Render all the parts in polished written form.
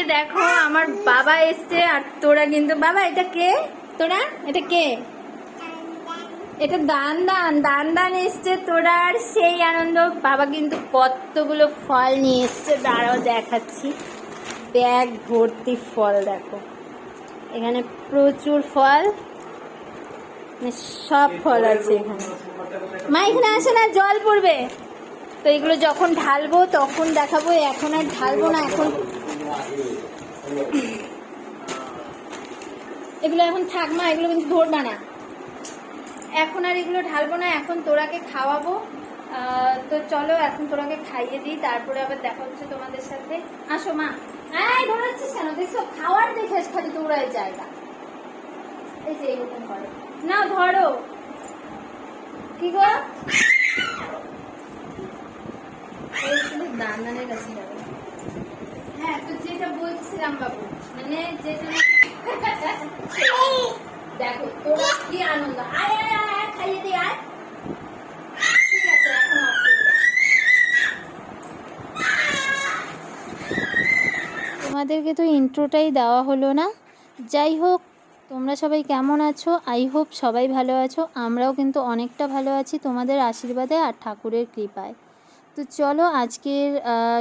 এদিকে দেখো আমার বাবা এসছে আর তোরা কিন্তু বাবা এটা কে তোরা এটা কে এটা দান দান দান দান এসছে তোরা আর সেই আনন্দ বাবা কিন্তু কতগুলো ফল নিয়ে এসছে দাঁড়াও দেখাচ্ছি ব্যাগ ভর্তি ফল দেখো এখানে প্রচুর ফল সব ফল আছে এখানে মা এখানে আসে না জল পড়বে তো এগুলো যখন ঢালবো তখন দেখাবো এখন আর ঢালবো না এখন এগুলো এখন থাক মা এগুলো কিন্তু ধরবা না এখন আর এগুলো ঢালবো না এখন তোরাকে খাওয়াবো তো চলো এখন তোরাকে খাইয়ে দিই তারপরে আবার দেখা হচ্ছে তোমাদের সাথে আসো মা এই ধরাচ্ছিস কেন দেখছো খাওয়ার দেখে খালি তোরাই জায়গা এই যে এরকম করে না ধরো কি গো দান দানের কাছে যাবে হ্যাঁ তো যেটা বলছিলাম বাবু মানে যেটা দেখো তোরা কি আনন্দ আয় আয় আয় খাইয়ে দি আয় ঠিক আছে এখন তোমাদেরকে তো ইন্ট্রোটাই দেওয়া হলো না যাই হোক তোমরা সবাই কেমন আছো আই হোপ সবাই ভালো আছো আমরাও কিন্তু অনেকটা ভালো আছি তোমাদের আশীর্বাদে আর ঠাকুরের কৃপায় তো চলো আজকের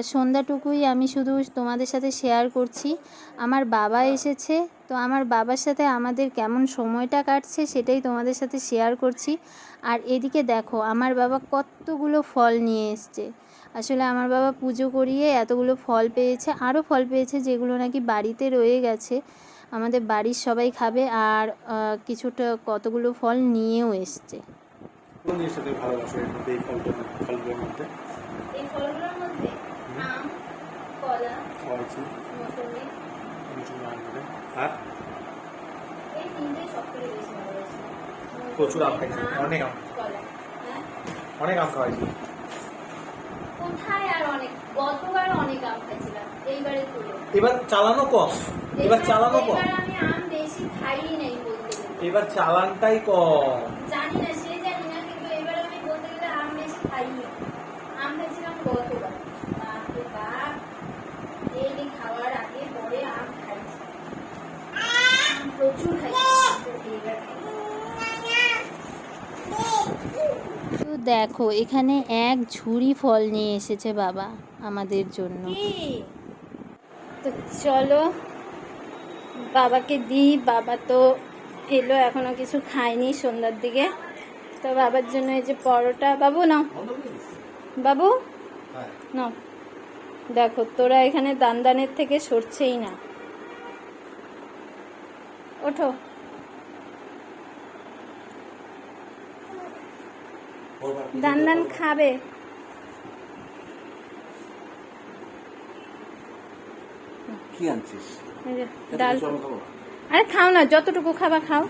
সন্ধ্যাটুকুই আমি শুধু তোমাদের সাথে শেয়ার করছি আমার বাবা এসেছে তো আমার বাবার সাথে আমাদের কেমন সময়টা কাটছে সেটাই তোমাদের সাথে শেয়ার করছি আর এদিকে দেখো আমার বাবা কতগুলো ফল নিয়ে এসছে আসলে আমার বাবা পুজো করিয়ে এতগুলো ফল পেয়েছে আরও ফল পেয়েছে যেগুলো নাকি বাড়িতে রয়ে গেছে আমাদের বাড়ির সবাই খাবে আর কিছুটা কতগুলো ফল নিয়েও এসছে এই ফলগুলোর মধ্যে আম কলা মৌসুমী আর এই তিনটে সবথেকে বেশি ভালো হয়েছে প্রচুর আম খাইছি অনেক আম কলা হ্যাঁ অনেক আম খাওয়াইছি কোথায় আর অনেক গতবার অনেক আম খাইছিলাম এইবারে তুলো এবার চালানো কম এবার আমি আম বেশি খাইই নাই বলতে গেলে এবার চালানটাই কম জানি না কিন্তু এবার আমি বলতে গেলে আম বেশি খাইনি আম খাইছিলাম গতবার বাপরে বাপ এই খাওয়ার আগে পরে আম খাইছি প্রচুর খাইছি তো দেখো এখানে এক ঝুড়ি ফল নিয়ে এসেছে বাবা আমাদের জন্য তো চলো বাবাকে দিই বাবা তো এলো এখনো কিছু খায়নি সন্ধ্যার দিকে তো বাবার জন্য এই যে পরোটা বাবু নাও বাবু নাও দেখো তোরা এখানে দানের থেকে সরছেই না ওঠো দান খাবে কি আনছিস ডাল আরে খাও না যতটুকু খাবা খাও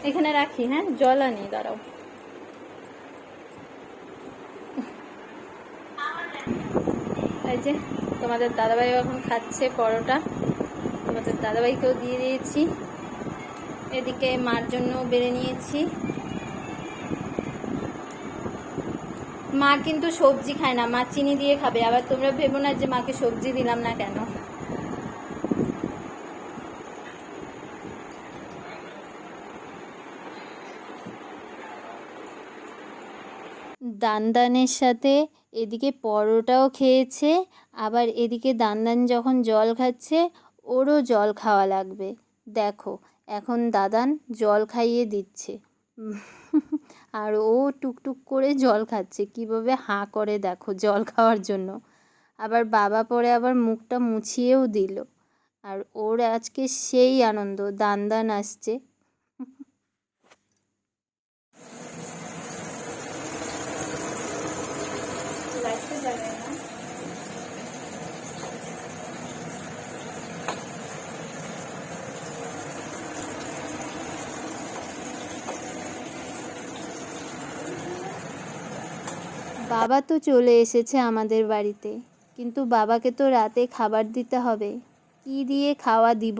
এখানে রাখি হ্যাঁ জল আনি দাঁড়াও এই যে তোমাদের দাদাভাই এখন খাচ্ছে পরোটা তোমাদের দাদাভাইকেও দিয়ে দিয়েছি এদিকে মার জন্য বেড়ে নিয়েছি মা কিন্তু সবজি খায় না মা চিনি দিয়ে খাবে আবার তোমরা ভেবো না যে মাকে সবজি দিলাম না কেন দানের সাথে এদিকে পরোটাও খেয়েছে আবার এদিকে দান যখন জল খাচ্ছে ওরও জল খাওয়া লাগবে দেখো এখন দাদান জল খাইয়ে দিচ্ছে আর ও টুকটুক করে জল খাচ্ছে কিভাবে হাঁ করে দেখো জল খাওয়ার জন্য আবার বাবা পরে আবার মুখটা মুছিয়েও দিল আর ওর আজকে সেই আনন্দ দান আসছে বাবা তো চলে এসেছে আমাদের বাড়িতে কিন্তু বাবাকে তো রাতে খাবার দিতে হবে কি দিয়ে খাওয়া দিব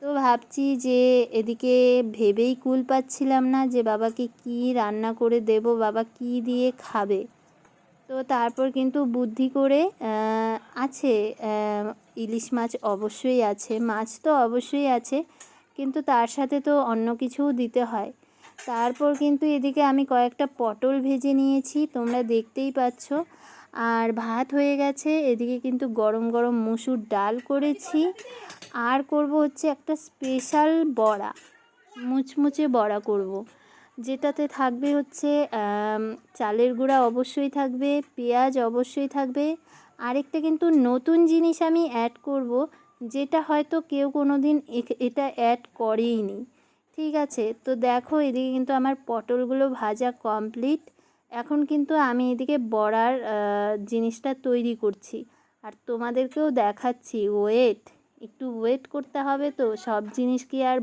তো ভাবছি যে এদিকে ভেবেই কুল পাচ্ছিলাম না যে বাবাকে কি রান্না করে দেব বাবা কি দিয়ে খাবে তো তারপর কিন্তু বুদ্ধি করে আছে ইলিশ মাছ অবশ্যই আছে, মাছ তো অবশ্যই আছে, কিন্তু তার সাথে তো অন্য কিছুও দিতে হয়। তারপর কিন্তু এদিকে আমি কয়েকটা পটল ভেজে নিয়েছি, তোমরা দেখতেই পাচ্ছ। আর ভাত হয়ে গেছে, এদিকে কিন্তু গরম গরম মুসুর ডাল করেছি। আর করব হচ্ছে একটা স্পেশাল বড়া, মুচমুচে বড়া করব, যেটাতে থাকবে হচ্ছে চালের গুঁড়া অবশ্যই থাকবে, পেঁয়াজ অবশ্যই থাকবে। আরেকটা কিন্তু নতুন জিনিস আমি অ্যাড করব, যেটা হয়তো কেউ কোনো দিন এটা অ্যাড করেইনি। ঠিক আছে, তো দেখো এদিকে কিন্তু আমার পটলগুলো ভাজা কমপ্লিট। এখন কিন্তু আমি এদিকে বড়ার জিনিসটা তৈরি করছি, আর তোমাদেরকেও দেখাচ্ছি। একটু ওয়েট করতে হবে, তো সব জিনিস কি আর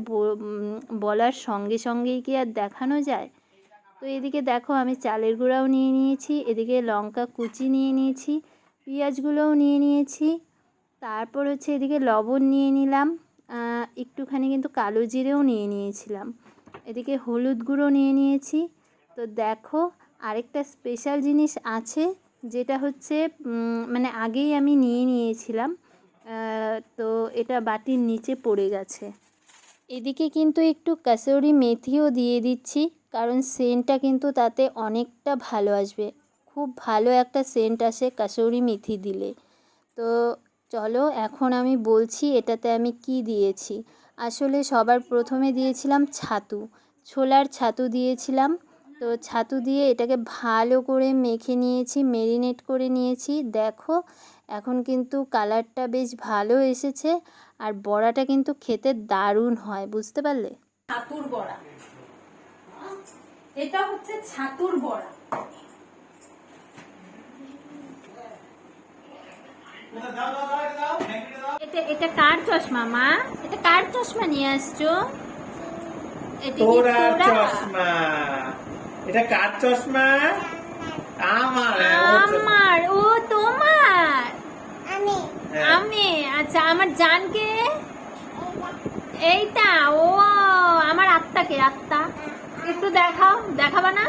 বলার সঙ্গে সঙ্গেই কি আর দেখানো যায়। তো এদিকে দেখো আমি চালের গুঁড়াও নিয়ে নিয়েছি, এদিকে লঙ্কা কুচি নিয়ে নিয়েছি, পেঁয়াজগুলোও নিয়ে নিয়েছি। তারপর হচ্ছে এদিকে লবণ নিয়ে নিলাম, একটুখানি কিন্তু কালো জিরেও নিয়ে নিয়েছিলাম, এদিকে হলুদ গুঁড়ো নিয়ে নিয়েছি। তো দেখো আরেকটা স্পেশাল জিনিস আছে, যেটা হচ্ছে মানে আগেই আমি নিয়ে নিয়েছিলাম, তো এটা বাটির নিচে পড়ে গেছে। এদিকে কিন্তু একটু কাসুরি মেথিও দিয়ে দিচ্ছি, কারণ সেন্টটা কিন্তু তাতে অনেকটা ভালো আসবে, খুব ভালো একটা সেন্ট আসে কাসুরি মেথি দিলে। তো চলো এখন আমি বলছি এটাতে আমি কি দিয়েছি। আসলে সবার প্রথমে দিয়েছিলাম ছাতু, ছোলার ছাতু দিয়েছিলাম। তো ছাতু দিয়ে এটাকে ভালো করে মেখে নিয়েছি, মেরিনেট করে নিয়েছি। দেখো এখন কিন্তু কালারটা বেশ ভালো এসেছে, আর বড়াটা কিন্তু খেতে দারুণ হয়, বুঝতে পারলে? ছাতুর বড়া, এটা হচ্ছে ছাতুর বড়া। এটা কার চশমা মা? এটা কার চশমা নিয়ে আসছো? এটা কি তোরা তোরা? চশমা, এটা কার চশমা? আমার। আমার? ও তোমার? হ্যাঁ। আমি? আচ্ছা, আমার জানকে? এইটা? ও আমার আত্মাকে, আত্মা একটু দেখাও, দেখাবা না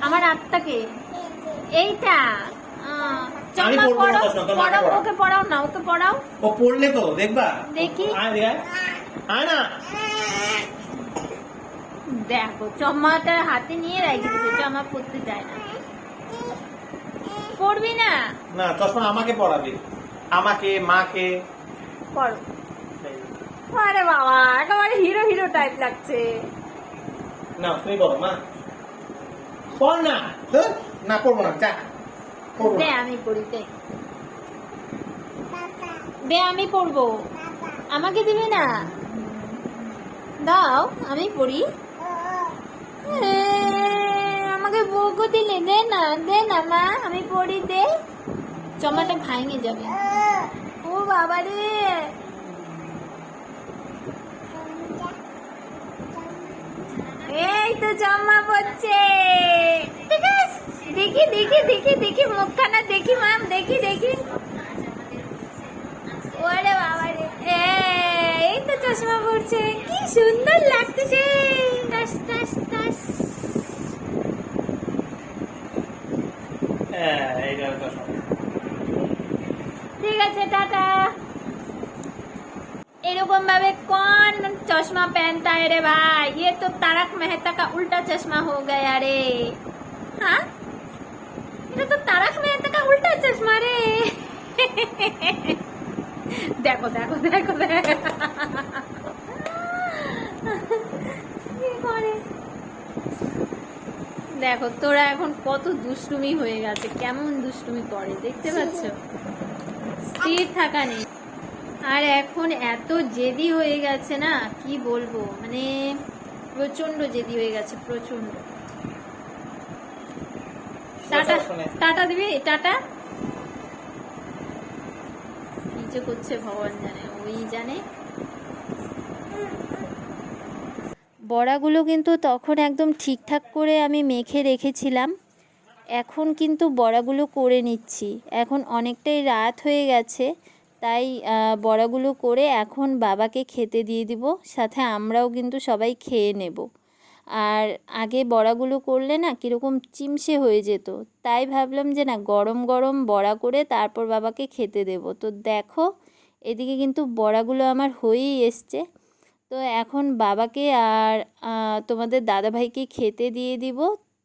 আমার আত্মাকে? এইটা আমি চম্মা পড়বো না পড়াও, চশমা, তোর মাকে পড়াও, পড়া। ওকে পড়াও না, ওকে পড়াও। ও পড়লে তো দেখবা। দেখি। আয় রে, আয় না। দেখো চম্মাটা হাতে নিয়ে রেখে দিচ্ছে, চম্মা পড়তে চায় না। পড়বি না? না, চশমা আমাকে পড়াবে, আমাকে, মাকে। পড়ো। আরে বাবা, একেবারে হিরো হিরো টাইপ লাগছে। না তুমি বলো মা, পড় না। ধুর, না পড়বো না, যা পড়বো দে না। আমি পড়ি, দে দে আমি পড়বো। আমাকে দিবি না? দাও আমি পড়ি। এ, আমাকে বউকে দিলে, দে না মা, আমি পড়ি, দে। চমাটা ভাঙে যাবে। ও বাবা রে, এই তো জামা পড়ছে। ঠিক আছে, দেখি দেখি দেখি দেখি মুখখানা দেখি মাম, দেখি দেখি। ওরে বাবা রে, এই তো চশমা পড়ছে, কি সুন্দর লাগতেছে। টাস টাস টাস। হ্যাঁ, এইটা চশমা। ঠিক আছে, টাটা। এরকম ভাবে কোন চশমা पहनता है रे भाई? ये तो तारक मेहता का उल्टा चश्मा हो गया रे। हाँ, এটা তো তারক মেহতা का उल्टा चश्मा रे। দেখো দেখো দেখো দেখো কি করে। দেখো তোরা এখন কত দুষ্টুমি হয়ে গেছে, কেমন দুষ্টুমি করে দেখতে পাচ্ছ, স্থির থাকা নেই। আর এখন এত জেদি হয়ে গেছে না, কি বলবো, মানে প্রচন্ড জেদি হয়ে গেছে, প্রচন্ড। টাটা, টাটা দিবি? টাটা। কি যে করছে ভগবান জানে, ওই জানে। বড়াগুলো কিন্তু তখন একদম ঠিকঠাক করে আমি মেখে রেখেছিলাম, এখন কিন্তু বড়াগুলো করে নিচ্ছি। এখন অনেকটাই রাত হয়ে গেছে, তাই বড়াগুলো করে এখন বাবাকে খেতে দিয়ে দিব, সাথে আমরাও কিন্তু সবাই খেয়ে নেব। আর আগে বড়াগুলো করলে না কীরকম চিমসে হয়ে যেত, তাই ভাবলাম যে না গরম গরম বড়া করে তারপর বাবাকে খেতে দেব। তো দেখো এদিকে কিন্তু বড়াগুলো আমার হয়েই এসছে। তো এখন বাবাকে আর তোমাদের দাদাভাইকে খেতে দিয়ে দিব,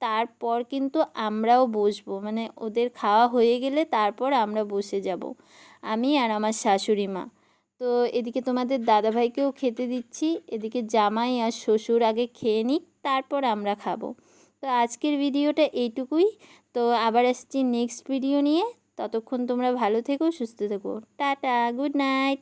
তারপর কিন্তু আমরাও বসবো, মানে ওদের খাওয়া হয়ে গেলে তারপর আমরা বসে যাব, আমি আর আমার শাশুড়ি মা। তো এদিকে তোমাদের দাদাভাইকেও খেতে দিচ্ছি, এদিকে জামাই আর শ্বশুর আগে খেয়ে নিক, তারপর আমরা খাবো। তো আজকের ভিডিওটা এইটুকুই। তো আবার আসছি নেক্সট ভিডিও নিয়ে। ততক্ষণ তোমরা ভালো থেকো, সুস্থ থেকো। Tata, good night.